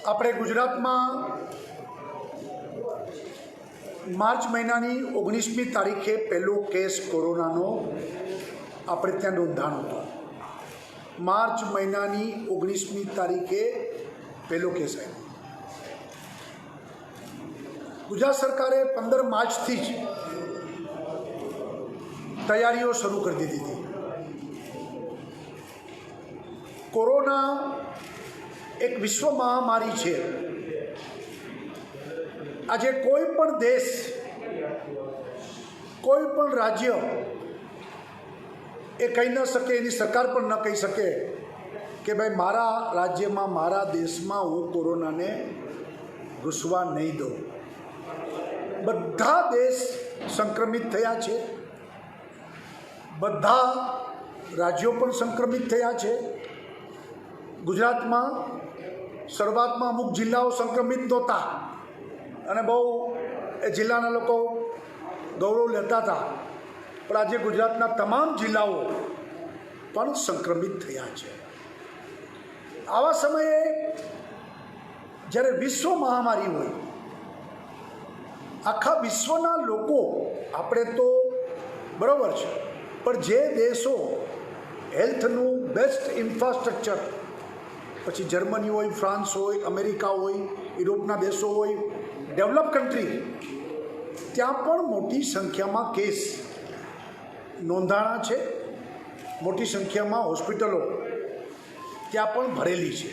આપણે ગુજરાતમાં માર્ચ મહિનાની 19મી તારીખે પહેલો કેસ કોરોનાનો આપણે ત્યાં નોંધાણો હતો। માર્ચ મહિનાની 19મી તારીખે પહેલો કેસ આવ્યો। ગુજરાત સરકારે 15 માર્ચથી જ તૈયારીઓ શરૂ કરી દીધી હતી। કોરોના एक विश्व महामारी है। आज कोईपण देश कोईपण राज्य ए कही न सके, एनी सरकार पण न कही सके कि भाई मारा राज्य में मारा देश में हूँ कोरोना ने घुसवा नहीं दो। बधा देश संक्रमित थया छे, बधा राज्यों पण संक्रमित थया छे। गुजरात में शुरुआत में अमुक जिल्लाओं संक्रमित नहोता अने बहु ए जिल्लाना लोको गौरव लेता था, पण आज गुजरातना तमाम जिल्लाओं पण संक्रमित थया छे। आवा समये ज्यारे विश्व महामारी होय, आखा विश्वना लोको आपणे तो बराबर छे, पण जे देशों हेल्थनु बेस्ट इन्फ्रास्ट्रक्चर पछी जर्मनी हो, फ्रांस हो, अमेरिका हो, यूरोपना देशों हो, डेवलप कंट्री, त्यां पण मोटी संख्या में केस नोंधाणा छे। मोटी संख्या में हॉस्पिटलों त्यां पण भरेली छे।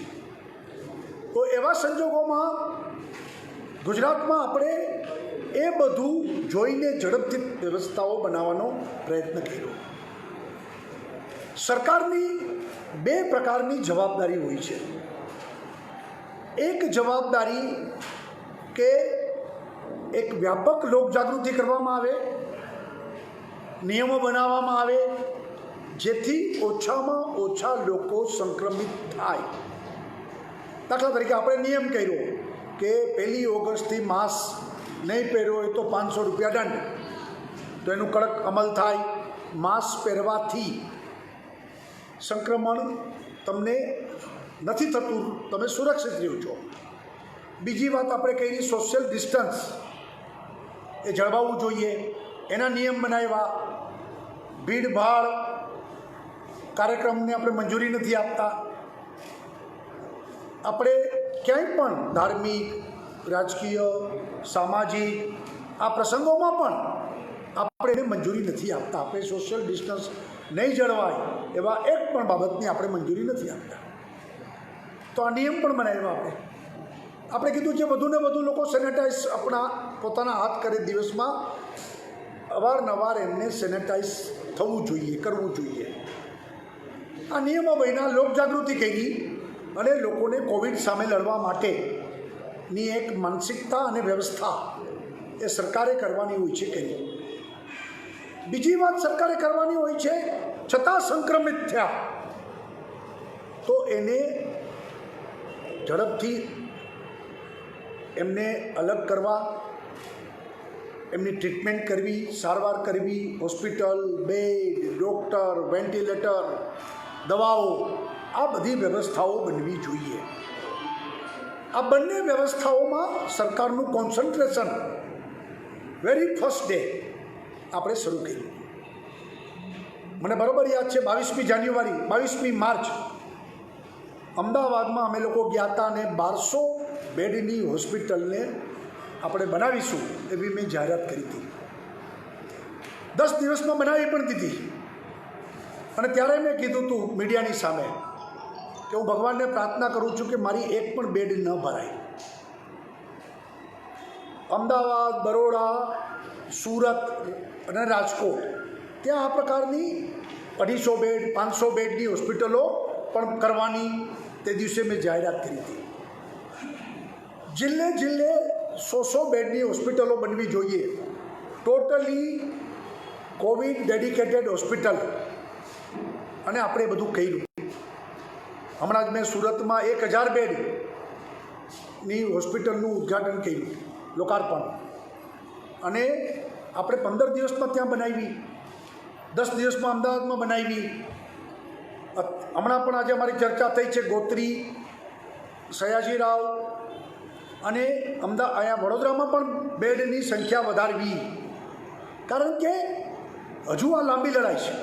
तो एवा संजोगों में गुजरात में आपणे ए बधुं जोईने झड़पथी व्यवस्थाओं बनाववानो प्रयत्न कर्यो। सरकारनी बे प्रकारनी जवाबदारी हुई है। एक जवाबदारी के एक व्यापक लोक जागृति करवामां आवे, नियमों बनाववामां आवे जेथी ओछामां ओछा लोको संक्रमित थाय। दाखला तरीके आपणे नियम कर्यो के 1 ऑगस्ट थी मास्क नहीं पहेर्यो होय तो 500 रुपया दंड, तो एनुं कड़क अमल थाय। मास्क पहेरवाथी संक्रमण तमने नहीं थतुं, तमे सुरक्षित रहो छो। बीजी बात आपणे कही सोशियल डिस्टन्स ए जळवावुं जोईए, एना नियम बनाव्या। भीड़भाड़ कार्यक्रम ने आपणे मंजूरी नहीं आपता। आपणे क्यांय पण धार्मिक, राजकीय, सामाजिक आ प्रसंगों में आपणे मंजूरी नहीं आपता। आपणे सोशियल डिस्टन्स नहीं जळवाय एवा एक पण बाबतनी आपणे मंजूरी नहीं आपता। तो आ नियम पण बनाव्या। आपणे कीधुं जे वधु ने वधु लोको सेनेटाइज अपना पोताना हाथ करे, दिवस में अवारनवार एमने सेनेटाइज थवुं जोईए, करवुं जोईए। आ नियमों बन्या, लोक जागृति करी अने लोकोने कोविड सामे लड़वा माटेनी एक मानसिकता अने व्यवस्था ए सरकारे करवानी होय छे करी। बीजी बात सरकारे करवानी होय छे, छतां संक्रमित थया तो एने झड़पथी एमने अलग करवा, एमनी ट्रीटमेंट करवी, सारवार करवी, हॉस्पिटल, बेड, डॉक्टर, वेंटिलेटर, दवाओं, आ बधी व्यवस्थाओं बनवी जोईए। आ बंने व्यवस्थाओं में सरकारनु कॉन्सन्ट्रेशन वेरी फर्स्ट डे आपणे शुरू कर्युं। मने बराबर याद है 22मी जान्युआरी 22मी मार्च अमदावाद में अमे लोग गया था ने 1200 बेडनी हॉस्पिटल ने आपणे बनावीशुं एवी मैं जाहेरात करी थी। 10 दिवस में बनावी पण दीधी अने त्यारे मैं कीधुं हतुं मीडियानी सामे कि हूँ भगवान ने प्रार्थना करूँ छूँ कि मारी एक पण बेड न भराय। अमदावाद, बरोड़ा, सूरत अने राजकोट त्या आ प्रकारनी 250 बेड 500 बेडनी हॉस्पिटलों पण करवानी ते दिवसे मैं जाहेरात करी थी। जिल्ले जिल्ले 100 बेडनी हॉस्पिटलों बनवी जोईए। टोटली कोविड डेडिकेटेड हॉस्पिटल अने आपणे बधुं कर्युं। हमणां ज मैं सूरत में 1000 बेड नी हॉस्पिटलनुं उद्घाटन कर्युं, लोकार्पण, अने आपणे 15 दिवस में त्यां बनावी, 10 दिवस में अमदावाद में बनावी। हमणां पण आज अमारी चर्चा थई छे गोत्री, सयाजीराव અને અહીંયા વડોદરામાં પણ બેડની સંખ્યા વધારવી, કારણ કે હજુ આ લાંબી લડાઈ છે.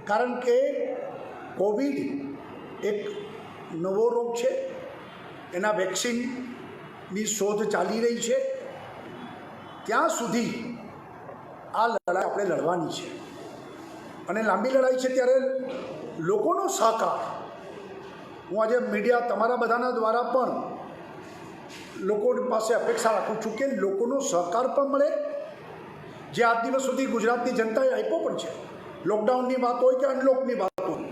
કારણ કે કોવિડ એક નવો રોગ છે, એના વેક્સિનની શોધ ચાલી રહી છે. ત્યાં સુધી આ લડાઈ આપણે લડવાની છે અને લાંબી લડાઈ છે. ત્યારે લોકોનો સહકાર, હું આજે મીડિયા તમારા બધાના દ્વારા પણ લોકો પાસે અપેક્ષા રાખું છું કે લોકોનો સહકાર પણ મળે, જે આજ દિવસ સુધી ગુજરાતની જનતાએ આપ્યો પણ છે. લોકડાઉનની વાત હોય કે અનલોકની વાત હોય,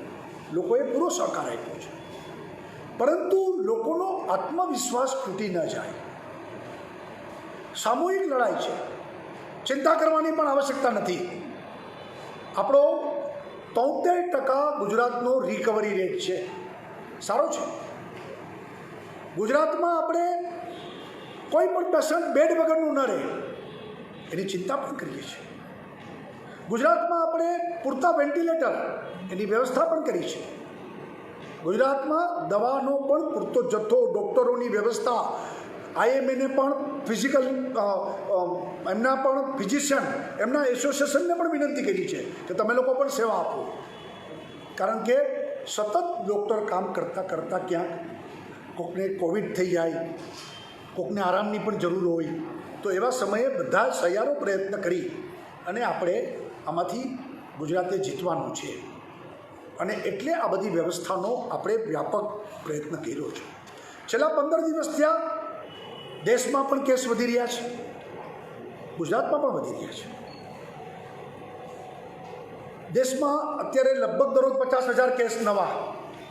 લોકોએ પૂરો સહકાર આપ્યો છે, પરંતુ લોકોનો આત્મવિશ્વાસ તૂટી ન જાય. સામૂહિક લડાઈ છે, ચિંતા કરવાની પણ આવશ્યકતા નથી. આપણો 73% ગુજરાતનો રિકવરી રેટ છે, સારો છે. ગુજરાતમાં આપણે કોઈ પણ પેશન્ટ બેડ વગરનું ન રહે એની ચિંતા પણ કરીએ છીએ. ગુજરાતમાં આપણે પૂરતા વેન્ટિલેટર એની વ્યવસ્થા પણ કરી છે. ગુજરાતમાં દવાનો પણ પૂરતો જથ્થો, ડૉક્ટરોની વ્યવસ્થા, IMAને પણ ફિઝિકલ એમના પણ ફિઝિશિયન, એમના એસોસિએશનને પણ વિનંતી કરી છે કે તમે લોકો પણ સેવા આપો. કારણ કે સતત ડૉક્ટર કામ કરતાં કરતાં ક્યાંક કોકને કોવિડ થઈ જાય, કોકને આરામની પણ જરૂર હોય, તો એવા સમયે બધા સહિયારો પ્રયત્ન કરી અને આપણે આમાંથી ગુજરાતે જીતવાનું છે. અને એટલે આ બધી વ્યવસ્થાનો આપણે વ્યાપક પ્રયત્ન કર્યો છે. છેલ્લા 15 દિવસ થયા દેશમાં પણ કેસ વધી રહ્યા છે, ગુજરાતમાં પણ વધી રહ્યા છે. દેશમાં અત્યારે લગભગ દરરોજ 50,000 કેસ નવા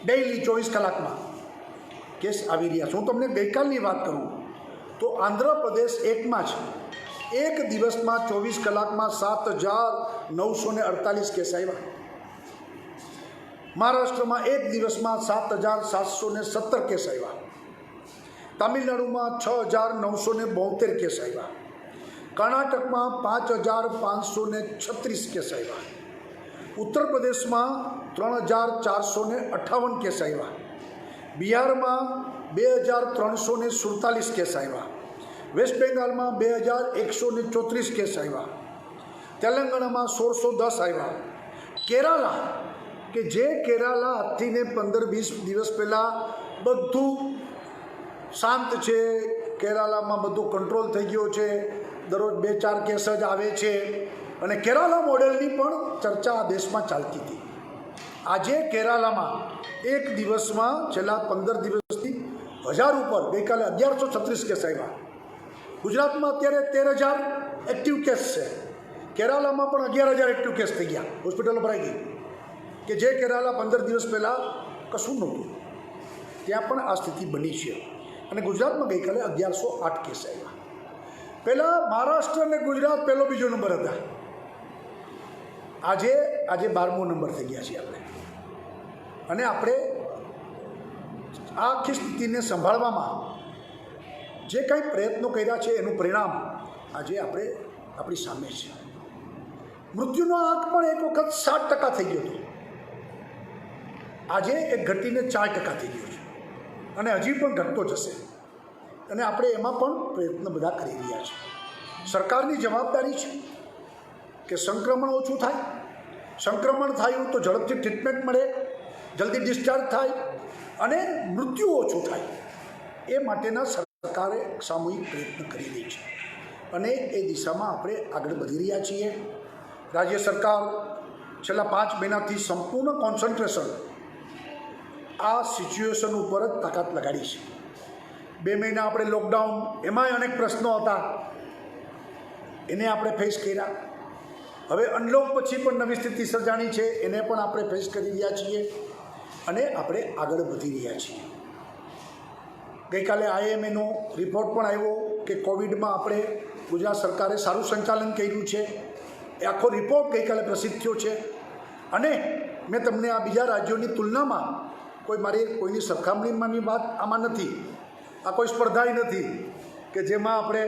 ડેઇલી 24 કલાકમાં કેસ આવી રહ્યા છે. હું તમને ગઈકાલની વાત કરું તો આંધ્રપ્રદેશ એકમાં જ એક દિવસમાં 24 કલાકમાં 7,948 કેસ આવ્યા. મહારાષ્ટ્રમાં એક દિવસમાં 7,717 કેસ આવ્યા. તમિલનાડુમાં 6,972 કેસ આવ્યા. કર્ણાટકમાં 5,536 કેસ આવ્યા. ઉત્તર પ્રદેશમાં 3,458 કેસ આવ્યા. બિહારમાં 2,347 કેસ આવ્યા. વેસ્ટ બેંગાલમાં 2,134 કેસ આવ્યા. તેલંગાણામાં 1,610 આવ્યા. કેરાલા, કે જે કેરાલા આજથી ને 15-20 દિવસ પહેલાં બધું શાંત છે, કેરાલામાં બધું કંટ્રોલ થઈ ગયો છે, દરરોજ 2-4 કેસ જ આવે છે અને કેરાલા મોડેલની પણ ચર્ચા આ દેશમાં ચાલતી હતી. આજે કેરાલામાં એક દિવસમાં છેલ્લા 15 દિવસથી 1000 ઉપર, ગઈકાલે 1136 કેસ આવ્યા. ગુજરાતમાં અત્યારે 13,000 એક્ટિવ કેસ છે. કેરાલામાં પણ 11,000 એક્ટિવ કેસ થઈ ગયા, હોસ્પિટલો ભરાઈ ગઈ. કે જે કેરાલા 15 દિવસ પહેલાં કશું નહોતું, ત્યાં પણ આ સ્થિતિ બની છે. અને ગુજરાતમાં ગઈકાલે 1,108 કેસ આવ્યા. પહેલાં મહારાષ્ટ્ર અને ગુજરાત પહેલો બીજો નંબર હતા, આજે 12મો નંબર થઈ ગયા છીએ આપણે. અને આપણે આ આખી સ્થિતિને સંભાળવામાં જે કંઈ પ્રયત્નો કર્યા છે એનું પરિણામ આજે આપણી સામે છે. મૃત્યુનો આંક પણ એક વખત 60% થઈ ગયો હતો, આજે એ ઘટીને 4% થઈ ગયો છે અને હજી પણ ઘટતો જશે. અને આપણે એમાં પણ પ્રયત્ન બધા કરી રહ્યા છીએ. સરકારની જવાબદારી છે કે સંક્રમણ ઓછું થાય, સંક્રમણ થયું તો ઝડપથી ટ્રીટમેન્ટ મળે, જલ્દી ડિસ્ચાર્જ થાય અને મૃત્યુ ઓછું થાય, એ માટેના સરકારે સામૂહિક પ્રયત્ન કરી રહી છે અને એ દિશામાં આપણે આગળ વધી રહ્યા છીએ. રાજ્ય સરકાર છેલ્લા 5 મહિનાથી સંપૂર્ણ કોન્સન્ટ્રેશન આ સિચ્યુએશન ઉપર જ તાકાત લગાડી છે. 2 મહિના આપણે લોકડાઉન, એમાંય અનેક પ્રશ્નો હતા, એને આપણે ફેસ કર્યા. હવે અનલોક પછી પણ નવી સ્થિતિ સર્જાણી છે, એને પણ આપણે ફેસ કરી રહ્યા છીએ અને આપણે આગળ વધી રહ્યા છીએ. ગઈકાલે IMAનો રિપોર્ટ પણ આવ્યો કે કોવિડમાં આપણે ગુજરાત સરકારે સારું સંચાલન કર્યું છે. એ આખો રિપોર્ટ ગઈકાલે પ્રસિદ્ધ થયો છે. અને મેં તમને આ બીજા રાજ્યોની તુલનામાં કોઈની સરખામણીમાંની વાત આમાં નથી, આ કોઈ સ્પર્ધા નથી કે જેમાં આપણે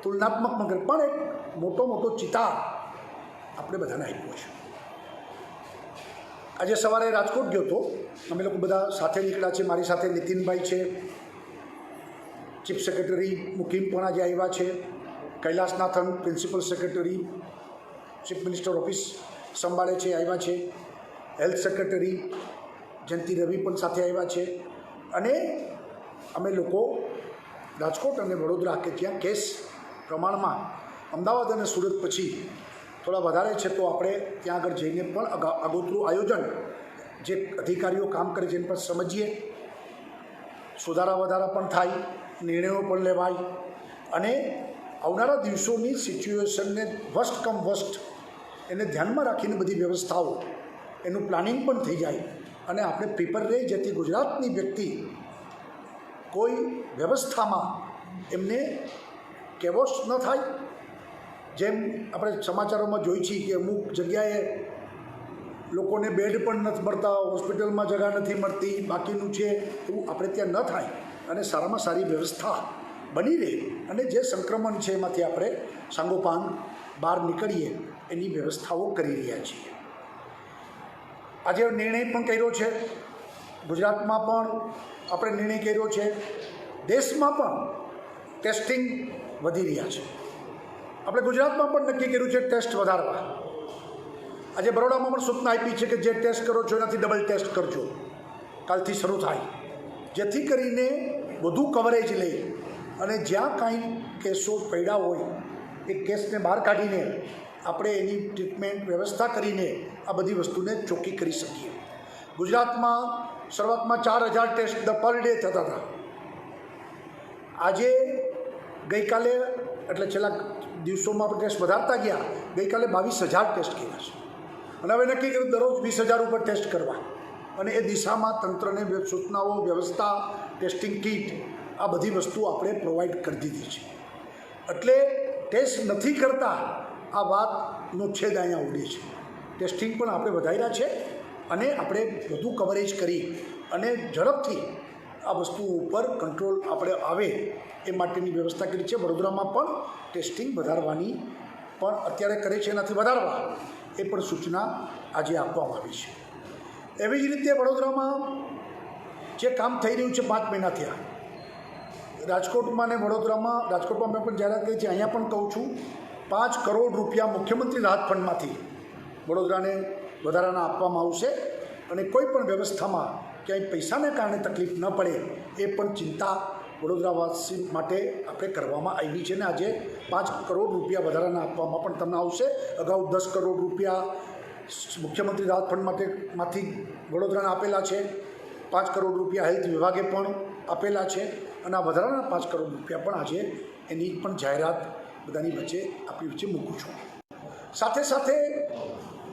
તુલનાત્મક મગર, પણ એક મોટો ચિતાર આપણે બધાને આપ્યો છે. આજે સવારે રાજકોટ ગયો હતો, અમે લોકો બધા સાથે નીકળ્યા છે. મારી સાથે નીતિનભાઈ છે, ચીફ સેક્રેટરી મુકીમ પણ આજે આવ્યા છે. Kailashnathan principal secretary chief minister office સંભાળે છે, આવ્યા છે. હેલ્થ સેક્રેટરી જયંતિ રવિ પણ સાથે આવ્યા છે. અને અમે લોકો રાજકોટ અને વડોદરા કે ત્યાં કેસ પ્રમાણમાં અમદાવાદ અને સુરત પછી થોડા વધારે છે, તો આપણે ત્યાં આગળ જઈને પણ આગોતરું આયોજન જે અધિકારીઓ કામ કરે છે એની પર સમજીએ, સુધારા વધારા પણ થાય, નિર્ણયો પણ લેવાય અને આવનારા દિવસોની સિચ્યુએશનને વર્સ્ટ કમ વર્સ્ટ એને ધ્યાનમાં રાખીને બધી વ્યવસ્થાઓ એનું પ્લાનિંગ પણ થઈ જાય અને આપણે પ્રિપેર રહી, જેથી ગુજરાતની વ્યક્તિ કોઈ વ્યવસ્થામાં એમને કેવોસ ન થાય. જેમ આપણે સમાચારોમાં જોઈ છીએ કે અમુક જગ્યાએ લોકોને બેડ પણ નથી મળતા, હોસ્પિટલમાં જગા નથી મળતી, બાકીનું છે, એવું આપણે ત્યાં ન થાય અને સારામાં સારી વ્યવસ્થા બની રહે અને જે સંક્રમણ છે એમાંથી આપણે સાંગોપાંગ બહાર નીકળીએ એની વ્યવસ્થાઓ કરી રહ્યા છીએ. આજે નિર્ણય પણ કર્યો છે, ગુજરાતમાં પણ આપણે નિર્ણય કર્યો છે, દેશમાં પણ ટેસ્ટિંગ વધી રહ્યા છે. આપણે ગુજરાતમાં પણ નક્કી કર્યું છે ટેસ્ટ વધારવા. આજે બરોડામાં પણ સૂચના આપી છે કે જે ટેસ્ટ કરો છો એનાથી ડબલ ટેસ્ટ કરજો, કાલથી શરૂ થાય, જેથી કરીને વધુ કવરેજ લઈ અને જ્યાં કાંઈ કેસો પડ્યા હોય એ કેસને બહાર કાઢીને આપણે એની ટ્રીટમેન્ટ વ્યવસ્થા કરીને આ બધી વસ્તુને ચોખ્ખી કરી શકીએ. ગુજરાતમાં શરૂઆતમાં 4000 ટેસ્ટ પર ડે થતા હતા. આજે ગઈકાલે એટલે છેલ્લા દિવસોમાં આપણે ટેસ્ટ વધારતા ગયા, ગઈકાલે 22000 ટેસ્ટ કર્યા છે અને હવે નક્કી કર્યું દરરોજ 20000 ઉપર ટેસ્ટ કરવા અને એ દિશામાં તંત્રને સૂચનાઓ, વ્યવસ્થા, ટેસ્ટિંગ કીટ આ બધી વસ્તુઓ આપણે પ્રોવાઈડ કરી દીધી છે. એટલે ટેસ્ટ નથી કરતા આ વાતનો છેદ અહીંયા ઉડે છે. ટેસ્ટિંગ પણ આપણે વધાર્યા છે અને આપણે વધુ કવરેજ કરી અને ઝડપથી આ વસ્તુ ઉપર કંટ્રોલ આપણે આવે એ માટેની વ્યવસ્થા કરી છે. વડોદરામાં પણ ટેસ્ટિંગ વધારવાની પણ અત્યારે કરે છે, એનાથી વધારવા એ પણ સૂચના આજે આપવામાં આવી છે. એવી જ રીતે વડોદરામાં જે કામ થઈ રહ્યું છે 5 મહિના થયા, રાજકોટમાં ને વડોદરામાં, રાજકોટમાં મેં પણ જાહેરાત કરી છે, અહીંયા પણ કહું છું, 5 કરોડ રૂપિયા મુખ્યમંત્રી રાહત ફંડમાંથી વડોદરાને વધારાના આપવામાં આવશે અને કોઈ પણ વ્યવસ્થામાં ક્યાંય પૈસાને કારણે તકલીફ ન પડે એ પણ ચિંતા વડોદરાવાસી માટે આપણે કરવામાં આવી છે. ને આજે 5 કરોડ રૂપિયા વધારાના આપવામાં પણ તમને આવશે. અગાઉ 10 કરોડ રૂપિયા મુખ્યમંત્રી રાહત ફંડ માંથી વડોદરાને આપેલા છે, 5 કરોડ રૂપિયા હેલ્થ વિભાગે પણ આપેલા છે અને આ વધારાના 5 કરોડ રૂપિયા પણ આજે એની પણ જાહેરાત બધાની વચ્ચે આપણી વચ્ચે મૂકું છું. સાથે સાથે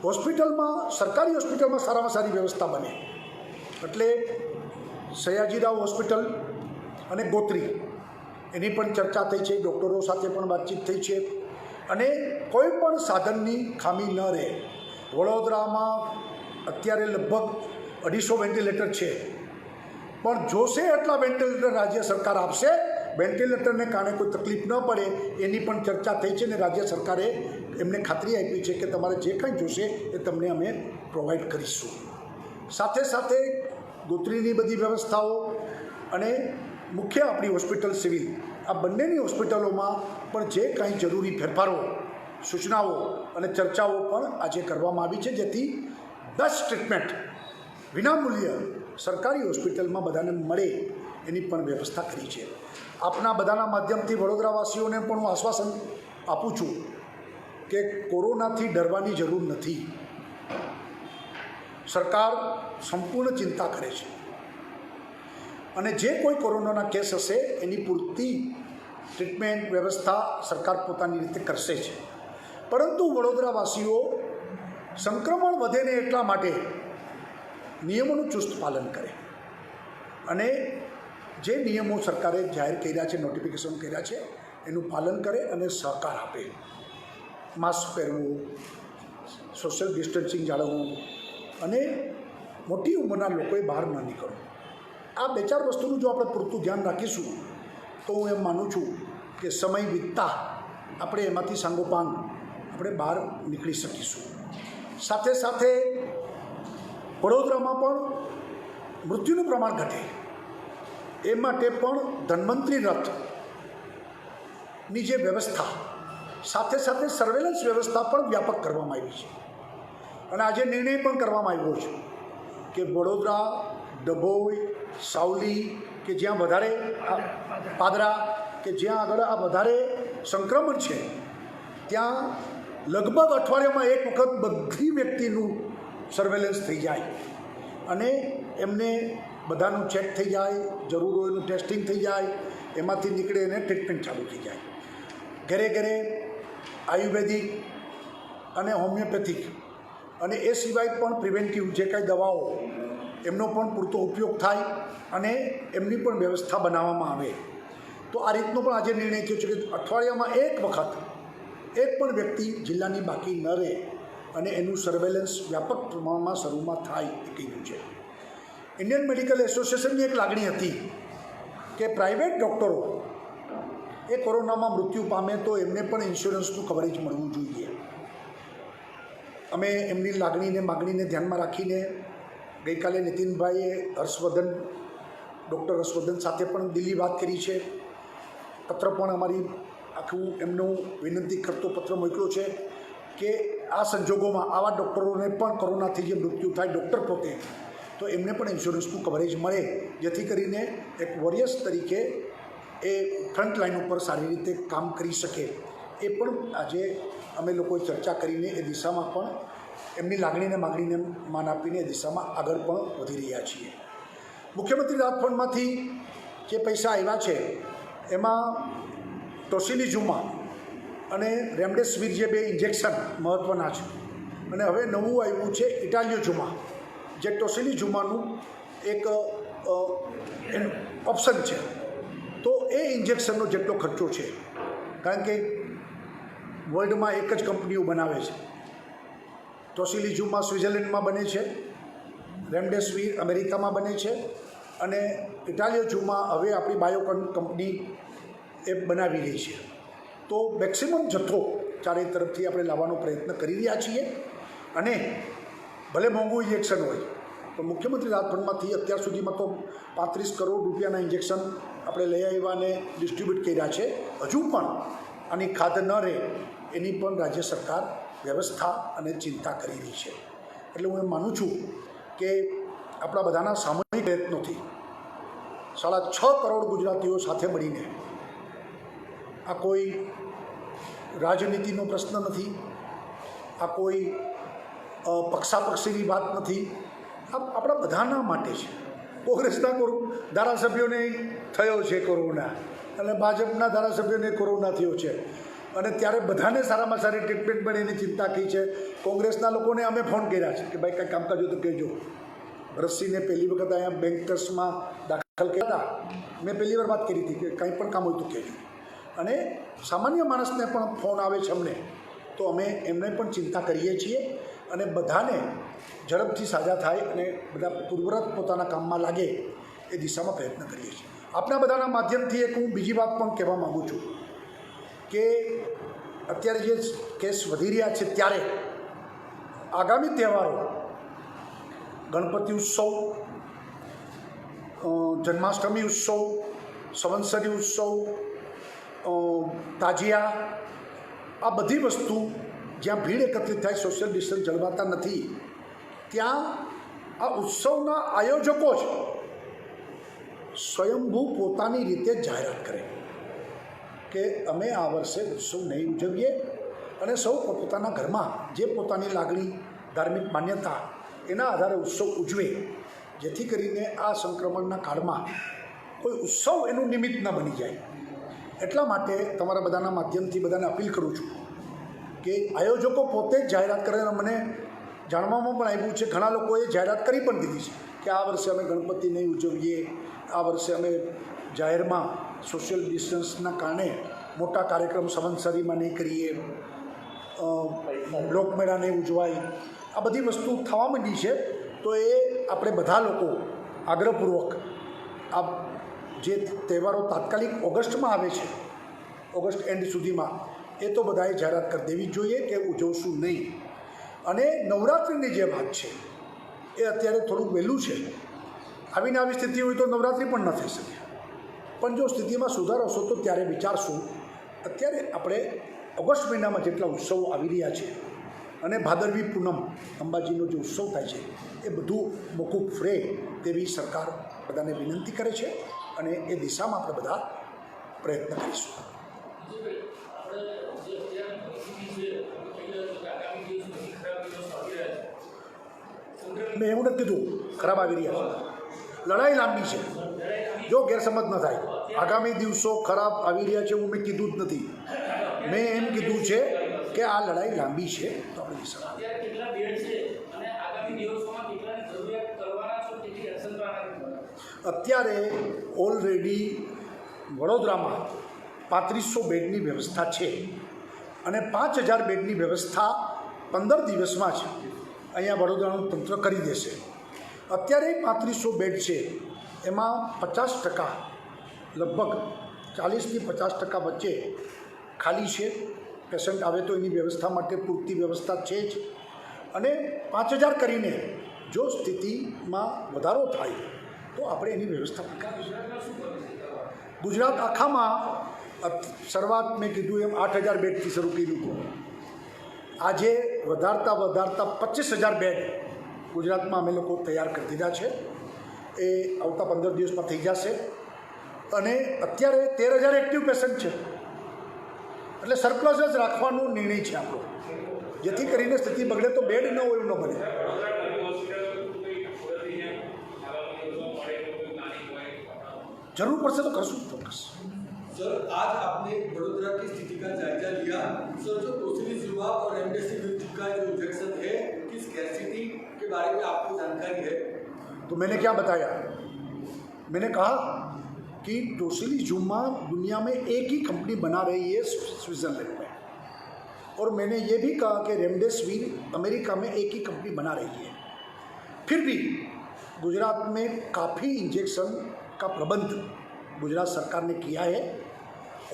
હોસ્પિટલમાં, સરકારી હોસ્પિટલમાં સારામાં સારી વ્યવસ્થા બને એટલે સયાજીરાવ હોસ્પિટલ અને ગોત્રી એની પણ ચર્ચા થઈ છે, ડૉક્ટરો સાથે પણ વાતચીત થઈ છે અને કોઈ પણ સાધનની ખામી ન રહે. વડોદરામાં અત્યારે લગભગ 250 વેન્ટિલેટર છે, પણ જોશે એટલા વેન્ટિલેટર રાજ્ય સરકાર આપશે. વેન્ટિલેટરને કારણે કોઈ તકલીફ ન પડે એની પણ ચર્ચા થઈ છે અને રાજ્ય સરકારે એમને ખાતરી આપી છે કે તમારે જે કંઈ જોશે એ તમને અમે પ્રોવાઈડ કરીશું. સાથે સાથે ગોત્રીની બધી વ્યવસ્થાઓ અને મુખ્ય આપણી હોસ્પિટલ સિવિલ, આ બંનેની હોસ્પિટલોમાં પણ જે કાંઈ જરૂરી ફેરફારો, સૂચનાઓ અને ચર્ચાઓ પણ આજે કરવામાં આવી છે, જેથી બેસ્ટ ટ્રીટમેન્ટ વિનામૂલ્ય સરકારી હોસ્પિટલમાં બધાને મળે એની પણ વ્યવસ્થા કરી છે. આપના બધાના માધ્યમથી વડોદરાવાસીઓને પણ હું આશ્વાસન આપું છું કે કોરોનાથી ડરવાની જરૂર નથી. સરકાર સંપૂર્ણ ચિંતા કરે છે અને જે કોઈ કોરોનાના કેસ હશે એની પૂરતી ટ્રીટમેન્ટ વ્યવસ્થા સરકાર પોતાની રીતે કરશે છે. પરંતુ વડોદરાવાસીઓ સંક્રમણ વધે ને એટલા માટે નિયમોનું ચુસ્ત પાલન કરે અને જે નિયમો સરકારે જાહેર કર્યા છે, નોટિફિકેશન કર્યા છે, એનું પાલન કરે અને સહકાર આપે. માસ્ક પહેરવું, સોશિયલ ડિસ્ટન્સિંગ જાળવવું અને મોટી ઉંમરના લોકોએ બહાર ન નીકળવું. આ 2-4 વસ્તુનું જો આપણે પૂરતું ધ્યાન રાખીશું તો હું એમ માનું છું કે સમય વીતતા આપણે એમાંથી સાંગોપાંગ આપણે બહાર નીકળી શકીશું. સાથે સાથે વડોદરામાં પણ મૃત્યુનું પ્રમાણ ઘટે એ માટે પણ ધન્વંતરી રથ ની જે વ્યવસ્થા સાથે સાથે સર્વેલન્સ વ્યવસ્થા પણ વ્યાપક કરવામાં આવી છે અને આજે નિર્ણય પણ કરવામાં આવ્યો છે કે વડોદરા, ડભોઈ, સાવલી કે જ્યાં વધારે પાદરા કે જ્યાં આગળ આ વધારે સંક્રમણ છે ત્યાં લગભગ અઠવાડિયામાં એક વખત બધી વ્યક્તિનું સર્વેલન્સ થઈ જાય અને એમને બધાનું ચેક થઈ જાય, જરૂર હોય એનું ટેસ્ટિંગ થઈ જાય, એમાંથી નીકળે એને ટ્રીટમેન્ટ ચાલુ થઈ જાય. ઘરે ઘરે આયુર્વેદિક અને હોમિયોપેથિક અને એ સિવાય પણ પ્રિવેન્ટિવ જે કાંઈ દવાઓ એમનો પણ પૂરતો ઉપયોગ થાય અને એમની પણ વ્યવસ્થા બનાવવામાં આવે. તો આ રીતનો પણ આજે નિર્ણય થયો છે કે અઠવાડિયામાં એક વખત એક પણ વ્યક્તિ જિલ્લાની બાકી ન રહે અને એનું સર્વેલન્સ વ્યાપક પ્રમાણમાં શરૂમાં થાય એ કહ્યું છે. ઇન્ડિયન મેડિકલ એસોસિએશનની એક લાગણી હતી કે પ્રાઇવેટ ડૉક્ટરો એ કોરોનામાં મૃત્યુ પામે તો એમને પણ ઇન્સ્યોરન્સનું કવરેજ મળવું જોઈએ. અમે એમની લાગણીને માગણીને ધ્યાનમાં રાખીને ગઈકાલે નીતિનભાઈએ ડૉક્ટર હર્ષવર્ધન સાથે પણ દિલ્હી વાત કરી છે. પત્ર પણ અમારી આખું એમનું વિનંતી કરતો પત્ર મોકલ્યો છે કે આ સંજોગોમાં આવા ડૉક્ટરોને પણ કોરોનાથી જે મૃત્યુ થાય ડૉક્ટર પોતે તો એમને પણ ઇન્સ્યોરન્સનું કવરેજ મળે, જેથી કરીને એક વોરિયર્સ તરીકે એ ફ્રન્ટ લાઇન ઉપર સારી રીતે કામ કરી શકે. એ પણ આજે અમે લોકોએ ચર્ચા કરીને એ દિશામાં પણ એમની લાગણીને માગણીને માન આપીને એ દિશામાં આગળ પણ વધી રહ્યા છીએ. મુખ્યમંત્રી રાહત ફંડમાંથી જે પૈસા આવ્યા છે એમાં ટોસિલિઝુમા અને રેમડેસિવિર જે 2 ઇન્જેક્શન મહત્ત્વના છે અને હવે નવું આવ્યું છે ઇટાલિયોઝુમા, જે ટોસિલિઝુમાનું એક ઓપ્શન છે. તો એ ઇન્જેક્શનનો જેટલો ખર્ચો છે, કારણ કે વર્લ્ડમાં એક જ કંપનીઓ બનાવે છે. ટોસિલિઝુમા સ્વિટ્ઝરલેન્ડમાં બને છે, રેમડેસિવિર અમેરિકામાં બને છે અને ઇટાલિયોઝુમા હવે આપણી બાયોકોન કંપની એ બનાવી રહી છે. તો મેક્સિમમ જથ્થો ચારેય તરફથી આપણે લાવવાનો પ્રયત્ન કરી રહ્યા છીએ અને ભલે મોંઘું ઇન્જેક્શન હોય તો મુખ્યમંત્રી રાહત ફંડમાંથી અત્યાર સુધીમાં તો 35 કરોડ રૂપિયાના ઇન્જેક્શન આપણે લઈ આવ્યા અને ડિસ્ટ્રીબ્યુટ કર્યા છે. હજુ પણ આની ખાધ ન રહે એની પણ રાજ્ય સરકાર વ્યવસ્થા અને ચિંતા કરી રહી છે. એટલે હું એમ માનું છું કે આપણા બધાના સામૂહિક પ્રયત્નોથી 6.5 કરોડ ગુજરાતીઓ સાથે મળીને, આ કોઈ રાજનીતિનો પ્રશ્ન નથી, આ કોઈ પક્ષાપક્ષીની વાત નથી, આ આપણા બધાના માટે છે. કોંગ્રેસના ધારાસભ્યોને થયો છે કોરોના અને ભાજપના ધારાસભ્યોને કોરોના થયો છે અને ત્યારે બધાને સારામાં સારી ટ્રીટમેન્ટ મળે એની ચિંતા કરી છે. કોંગ્રેસના લોકોને અમે ફોન કર્યા છે કે ભાઈ કંઈ કામકાજ હોય તો કહેજો. ભરતસિંહને પહેલી વખત અહીંયા બેંકર્સમાં દાખલ કર્યા હતા, મેં પહેલી વાર વાત કરી હતી કે કંઈ પણ કામ હોય તો કહેજો. અને સામાન્ય માણસને પણ ફોન આવે છે અમને, તો અમે એમને પણ ચિંતા કરીએ છીએ અને બધાને ઝડપથી સાજા થાય અને બધા પૂર્વરત પોતાના કામમાં લાગે એ દિશામાં પ્રયત્ન કરીએ છીએ. આપણા બધાના માધ્યમથી એક હું બીજી વાત પણ કહેવા માગું છું કે અત્યારે જે કેસ વધી રહ્યા છે ત્યારે આગામી તહેવારો ગણપતિ ઉત્સવ, જન્માષ્ટમી ઉત્સવ, સંવત્સરી ઉત્સવ, તાજિયા, આ બધી વસ્તુ જ્યાં ભીડ એકત્રિત થાય, સોશિયલ ડિસ્ટન્સ જળવાતા નથી, ત્યાં આ ઉત્સવના આયોજકો જ સ્વયંભૂ પોતાની રીતે જાહેરાત કરે કે અમે આ વર્ષે ઉત્સવ નહીં ઉજવીએ અને સૌ પોતાના ઘરમાં જે પોતાની લાગણી, ધાર્મિક માન્યતા એના આધારે ઉત્સવ ઉજવે, જેથી કરીને આ સંક્રમણના કાળમાં કોઈ ઉત્સવ એનું નિમિત્ત ન બની જાય. એટલા માટે તમારા બધાના માધ્યમથી બધાને અપીલ કરું છું કે આયોજકો પોતે જ જાહેરાત કરે. મને જાણવામાં પણ આવ્યું છે, ઘણા લોકોએ જાહેરાત કરી પણ દીધી છે કે આ વર્ષે અમે ગણપતિ નહીં ઉજવીએ, આ વર્ષે અમે જાહેરમાં સોશિયલ ડિસ્ટન્સના કારણે મોટા કાર્યક્રમ સંવત્સરીમાં નહીં કરીએ, લોકમેળા નહીં ઉજવાય. આ બધી વસ્તુ થવા માંડી છે. તો એ આપણે બધા લોકો આગ્રહપૂર્વક આ જે તહેવારો તાત્કાલિક ઓગસ્ટમાં આવે છે, ઓગસ્ટ એન્ડ સુધીમાં, એ તો બધાએ જાહેરાત કરી દેવી જોઈએ કે ઉજવશું નહીં. અને નવરાત્રિની જે વાત છે એ અત્યારે થોડુંક વહેલું છે. આવીને આવી સ્થિતિ હોય તો નવરાત્રિ પણ ન થઈ શકે, પણ જો સ્થિતિમાં સુધારો હશો તો ત્યારે વિચારશું અત્યારે આપણે ઓગસ્ટ મહિનામાં જેટલા ઉત્સવો આવી રહ્યા છે અને ભાદરવી પૂનમ અંબાજીનો જે ઉત્સવ થાય છે એ બધું મોકૂફ રહે તેવી સરકાર બધાને વિનંતી કરે છે અને એ દિશામાં આપણે બધા પ્રયત્ન કરીશું. મેં એવું નથી કીધું ખરાબ આવી રહ્યા છે, લડાઈ લાંબી છે. જો ગેરસમજ ન થાય, આગામી દિવસો ખરાબ આવી રહ્યા છે એવું મેં કીધું જ નથી. મેં એમ કીધું છે કે આ લડાઈ લાંબી છે તો આપણે અત્યારે ઓલરેડી વડોદરામાં 3500 બેડની વ્યવસ્થા છે અને 5000 બેડની વ્યવસ્થા 15 દિવસમાં જ અહીંયા વડોદરાનું તંત્ર કરી દેશે. અત્યારે 3500 બેડ છે, એમાં 50% લગભગ 40થી 50% વચ્ચે ખાલી છે. પેશન્ટ આવે તો એની વ્યવસ્થા માટે પૂરતી વ્યવસ્થા છે જ. અને 5000 કરીને જો સ્થિતિમાં વધારો થાય તો આપણે એની વ્યવસ્થા પણ કરીશું. ગુજરાત આખામાં શરૂઆત મેં કીધું એમ 8000 બેડથી શરૂ કર્યું હતું. આજે વધારતા 25000 બેડ ગુજરાતમાં અમે લોકો તૈયાર કરી દીધા છે. એ આવતા 15 દિવસમાં થઈ જશે. અને અત્યારે 13000 એક્ટિવ પેશન્ટ છે, એટલે સરપ્લસ જ રાખવાનો નિર્ણય છે આપણો, જેથી કરીને સ્થિતિ બગડે તો બેડ ન હોય એવું ન બને. जरूर पड़ से तो करसूँ फोकस. सर, आज आपने वडोदरा की स्थिति का जायजा लिया. सर, जो टोसिलीजुमाब और रेमडेसिविर का जो इंजेक्शन है, किस स्कैरसिटी के बारे में आपको जानकारी है? तो मैंने क्या बताया, मैंने कहा कि टोसिलीजुमाब दुनिया में एक ही कंपनी बना रही है स्विट्जरलैंड में, और मैंने ये भी कहा कि रेमडेसिविर अमेरिका में एक ही कंपनी बना रही है. फिर भी गुजरात में काफ़ी इंजेक्शन का प्रबंध गुजरात सरकार ने किया है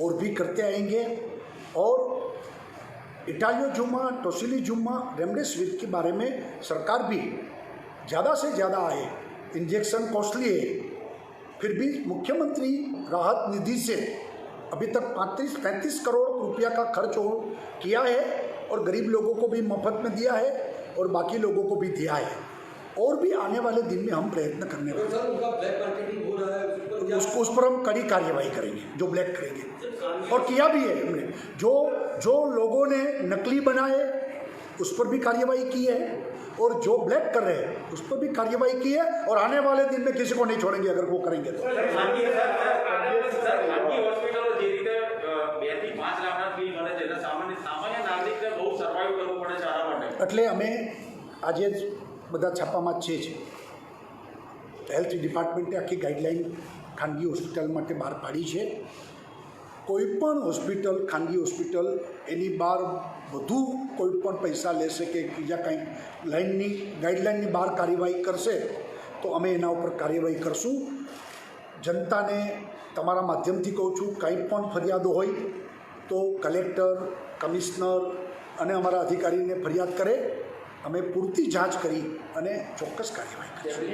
और भी करते आएंगे. और इटालियोजुमा, टोसिलीजुमा, रेमडेसिविर के बारे में सरकार भी ज़्यादा से ज़्यादा आए. इंजेक्शन कॉस्टली है, फिर भी मुख्यमंत्री राहत निधि से अभी तक 35 करोड़ रुपया का खर्च किया है और गरीब लोगों को भी मुफ्त में दिया है और बाकी लोगों को भी दिया है. और भी आने वाले दिन में हम प्रयत्न करने वाले हैं. उनका ब्लैक मार्केटिंग हो रहा है, उस पर हम कड़ी कार्यवाही करेंगे जो ब्लैक करेंगे, और किया भी है हमने. जो लोगों ने नकली बनाए उस पर भी कार्यवाही की है, और जो ब्लैक कर रहे हैं उस पर भी कार्यवाही की है, और आने वाले दिन में किसी को नहीं छोड़ेंगे अगर वो करेंगे तो. એટલે અમે આજે જ બધા છાપામાં છે જ હેલ્થ ડિપાર્ટમેન્ટે આખી ગાઈડલાઈન ખાનગી હોસ્પિટલ માટે બહાર પાડી છે. કોઈપણ હોસ્પિટલ, ખાનગી હોસ્પિટલ એની બહાર વધુ કોઈપણ પૈસા લેશે કે બીજા કંઈ ગાઈડલાઇનની બહાર કાર્યવાહી કરશે તો અમે એના ઉપર કાર્યવાહી કરશું. જનતાને તમારા માધ્યમથી કહું છું, કંઈ પણ ફરિયાદો હોય તો કલેક્ટર, કમિશનર અને અમારા અધિકારીને ફરિયાદ કરે. અમે પૂરતી જાંચ કરી અને ચોક્કસ કાર્યવાહી કરીશું.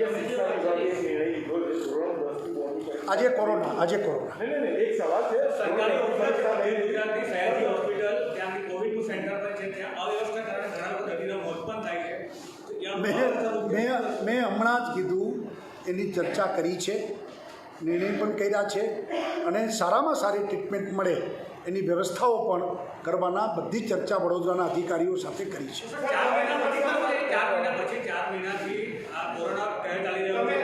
આજે કોરોના એક સવાલ છે, સરકારી ગુજરાતની શહેરની હોસ્પિટલ ત્યાંથી કોવિડનું સેન્ટર પર છે, ત્યાં અવ્યવસ્થા કારણે ઘણા લોકો દર્દીના મોત પણ થાય છે. મેં હમણાં જ કીધું, એની ચર્ચા કરી છે, નિર્ણય પણ કર્યા છે, અને સારામાં સારી ટ્રીટમેન્ટ મળે એની વ્યવસ્થાઓ પણ કરવાના બધી ચર્ચા વડોદરાના અધિકારીઓ સાથે કરી છે. 4 મહિના પછી 4 મહિનાથી આ કોરોના કહે ચાલી રહ્યો છે.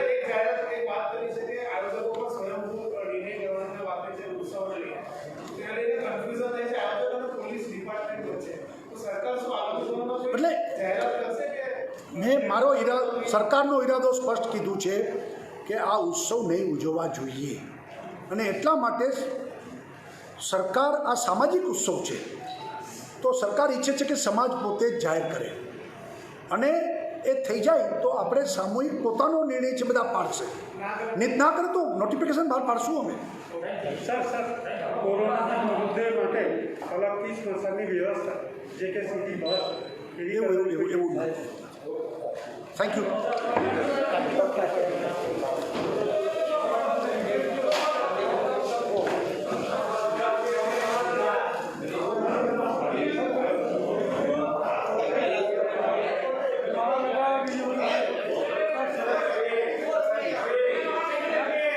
એટલે મેં સરકારનો ઈરાદો સ્પષ્ટ કીધું છે કે આ ઉત્સવ નહીં ઉજવવા જોઈએ, અને એટલા માટે સરકાર આ સામાજિક ઉત્સવ છે તો સરકાર ઈચ્છે છે કે સમાજ પોતે જ જાહેર કરે, અને એ થઈ જાય તો આપણે સામૂહિક પોતાનો નિર્ણય છે બધા પાડશે. ના કરે તો નોટિફિકેશન બહાર પાડશું અમે. સર કોરોનાના મુદ્દે માટે અલગથી સ્મશાનની વ્યવસ્થા જે કે સીધી બહાર એવું થેન્ક યુ.